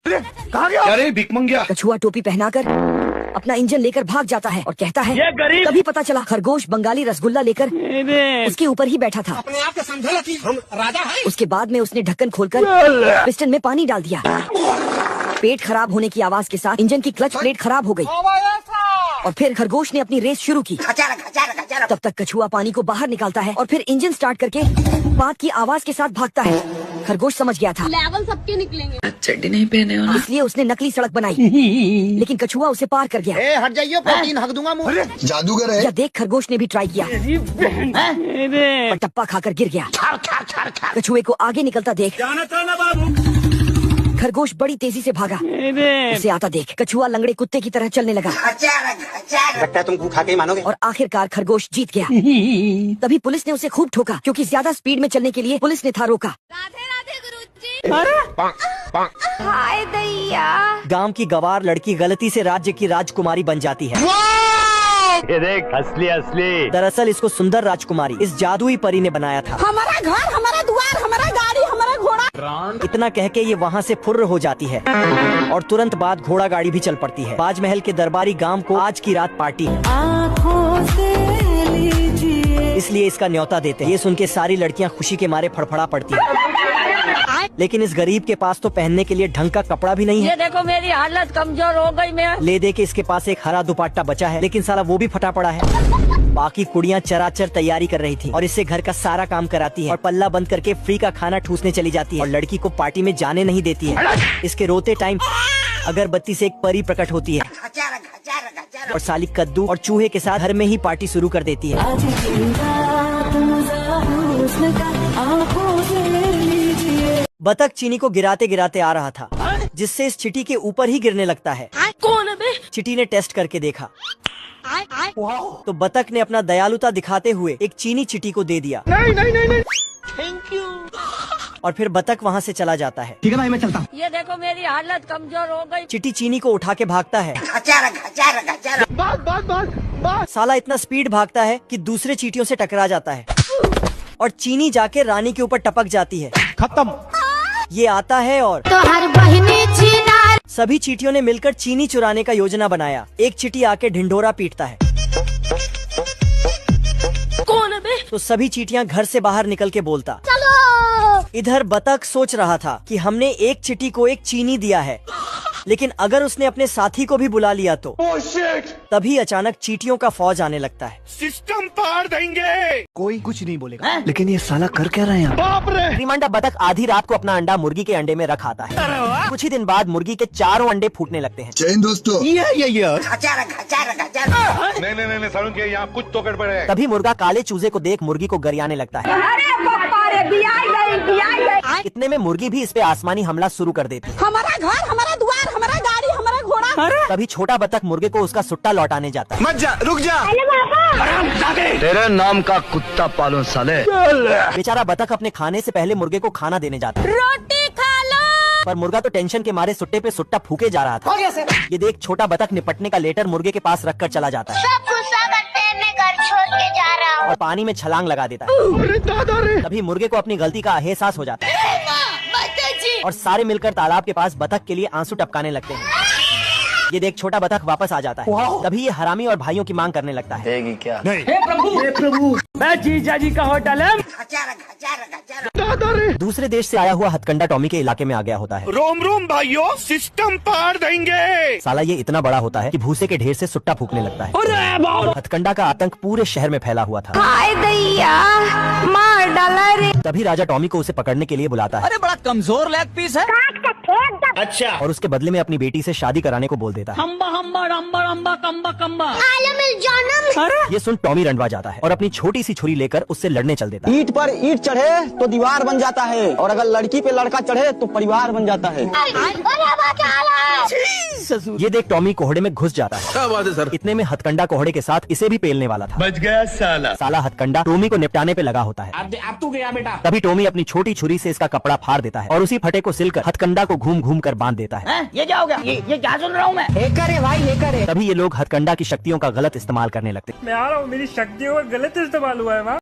कहाँ गया? अरे भिख मंगिया। कछुआ टोपी पहनाकर अपना इंजन लेकर भाग जाता है और कहता है ये गरीब। तभी पता चला खरगोश बंगाली रसगुल्ला लेकर उसके ऊपर ही बैठा था। अपने आप को समझा कि हम राजा हैं। उसके बाद में उसने ढक्कन खोलकर पिस्टन में पानी डाल दिया। पेट खराब होने की आवाज के साथ इंजन की क्लच प्लेट खराब हो गई और फिर खरगोश ने अपनी रेस शुरू की। तब तक कछुआ पानी को बाहर निकालता है और फिर इंजन स्टार्ट करके बात की आवाज के साथ भागता है। खरगोश समझ गया था लेवल सबके निकलेंगे। चड्डी नहीं पहने हो ना? इसलिए उसने नकली सड़क बनाई लेकिन कछुआ उसे पार कर गया। ए हट जाइए, प्रोटीन हक दूंगा मुंह। जादूगर है। यह देख खरगोश ने भी ट्राई किया पर टप्पा खाकर गिर गया। कछुए को आगे निकलता देख खरगोश बड़ी तेजी से भागा। उसे आता देख कछुआ लंगड़े कुत्ते की तरह चलने लगा लगता है तुम खा के ही मानोगे। और आखिरकार खरगोश जीत गया। तभी पुलिस ने उसे खूब ठोका क्योंकि ज्यादा स्पीड में चलने के लिए पुलिस ने था रोका। राधे राधे गुरुजी। हाय दैया। गांव की गवार लड़की गलती से राज्य की राजकुमारी बन जाती है। ये देख असली असली। दरअसल इसको सुंदर राजकुमारी इस जादुई परी ने बनाया था। हमारा घर, हमारा द्वार, हमारा गाड़ी, हमारा घोड़ा। इतना कह के ये वहाँ से फुर्र हो जाती है और तुरंत बाद घोड़ा गाड़ी भी चल पड़ती है। ताजमहल के दरबारी गांव को आज की रात पार्टी है, इसलिए इसका न्योता देते हैं। ये सुन के सारी लड़कियां खुशी के मारे फड़फड़ा पड़ती हैं। लेकिन इस गरीब के पास तो पहनने के लिए ढंग का कपड़ा भी नहीं है। ये देखो मेरी हालत कमजोर हो गई। मैं ले दे के इसके पास एक हरा दुपट्टा बचा है लेकिन साला वो भी फटा पड़ा है। बाकी कुड़ियाँ चराचर तैयारी कर रही थी और इससे घर का सारा काम कराती है और पल्ला बंद करके फ्री का खाना ठूसने चली जाती है और लड़की को पार्टी में जाने नहीं देती है। इसके रोते टाइम अगरबत्ती से एक परी प्रकट होती है और साली कद्दू और चूहे के साथ घर में ही पार्टी शुरू कर देती है। बतख चीनी को गिराते गिराते आ रहा था जिससे इस चिटी के ऊपर ही गिरने लगता है। कौन है बे? चिटी ने टेस्ट करके देखा तो बतख ने अपना दयालुता दिखाते हुए एक चीनी चिटी को दे दिया। नहीं। Thank you. और फिर बतख वहाँ से चला जाता है। ठीक है भाई, मैं चलता हूँ। ये देखो मेरी हालत कमजोर हो गई। चिटी चीनी को उठा के भागता है। साला इतना स्पीड भागता है कि दूसरे चींटियों से टकरा जाता है और चीनी जाके रानी के ऊपर टपक जाती है। खत्म। ये आता है और तो हर बहिनी चीना। सभी चींटियों ने मिलकर चीनी चुराने का योजना बनाया। एक चींटी आके ढिंढोरा पीटता है कौन है बे? तो सभी चींटियां घर से बाहर निकल के बोलता। इधर बतख सोच रहा था कि हमने एक चींटी को एक चीनी दिया है लेकिन अगर उसने अपने साथी को भी बुला लिया तो तभी अचानक चींटियों का फौज आने लगता है। सिस्टम पार देंगे। कोई कुछ नहीं बोलेगा। लेकिन ये साला कर क्या रहे हैं? बाप रे। रिमांडा बतख आधी रात को अपना अंडा मुर्गी के अंडे में रख आता है। कुछ ही दिन बाद मुर्गी के चारों अंडे फूटने लगते हैं। जैन दोस्तों। ये नहीं सारुण के यहाँ कुछ तो गड़बड़ है। तभी मुर्गा काले चूजे को देख मुर्गी को गरियाने लगता है। इतने में मुर्गी भी इस पे आसमानी हमला शुरू कर देती है। हमारा घर, हमारा द्वार, हमारा गाड़ी, हमारा घोड़ा। तभी छोटा बतख मुर्गे को उसका सुट्टा लौटाने जाता है। मत जा, रुक जा। तेरे नाम का कुत्ता पालो साले। बेचारा बतख अपने खाने से पहले मुर्गे को खाना देने जाता है रोटी खा लो। पर मुर्गा तो टेंशन के मारे सुट्टे पे सुट्टा फूके जा रहा था। ये देख छोटा बतख निपटने का लेटर मुर्गे के पास रखकर चला जाता है सब गुस्सा करते हैं, मैं घर छोड़ के जा रहा हूँ। और पानी में छलांग लगा देता है। तभी मुर्गे को अपनी गलती का एहसास हो जाता है और सारे मिलकर तालाब के पास बतख के लिए आंसू टपकाने लगते हैं। ये देख छोटा बतख वापस आ जाता है। तभी ये हरामी और भाइयों की मांग करने लगता है। देगी क्या? नहीं। हे प्रभु, मैं जीजा जी का होटल है। दूसरे देश से आया हुआ हथकंडा टॉमी के इलाके में आ गया होता है। रोम रोम भाइयों, सिस्टम पार देंगे। साला ये इतना बड़ा होता है कि भूसे के ढेर से सुट्टा फूकने लगता है। हथकंडा का आतंक पूरे शहर में फैला हुआ था। हाय दैया, मार डाला रे। तभी राजा टॉमी को उसे पकड़ने के लिए बुलाता है। अरे बड़ा कमजोर लेग पीस है। अच्छा। और उसके बदले में अपनी बेटी से शादी कराने को बोल देता है। ये सुन टॉमी रंडवा जाता है और अपनी छोटी सी छुरी लेकर उससे लड़ने चल देता है। ईंट पर ईंट चढ़े तो दीवार बन जाता है और अगर लड़की पे लड़का चढ़े तो परिवार बन जाता है। ये देख टॉमी कोहड़े में घुस जाता है। क्या बात है सर? इतने में हथकंडा कोहड़े के साथ इसे भी पेलने वाला था। बच गया साला। साला हथकंडा टॉमी को निपटाने पे लगा होता है। अब तू गया बेटा। तभी टॉमी अपनी छोटी छुरी से इसका कपड़ा फाड़ देता है और उसी फटे को सिलकर हथकंडा को घूम घूम कर बांध देता है। ये क्या हो गया? ये क्या सुन रहा हूँ मैं? हैकर है भाई, हैकर है। तभी ये लोग हथकंडा की शक्तियों का गलत इस्तेमाल करने लगते। मैं आ रहा हूँ, मेरी शक्तियों का गलत इस्तेमाल हुआ है।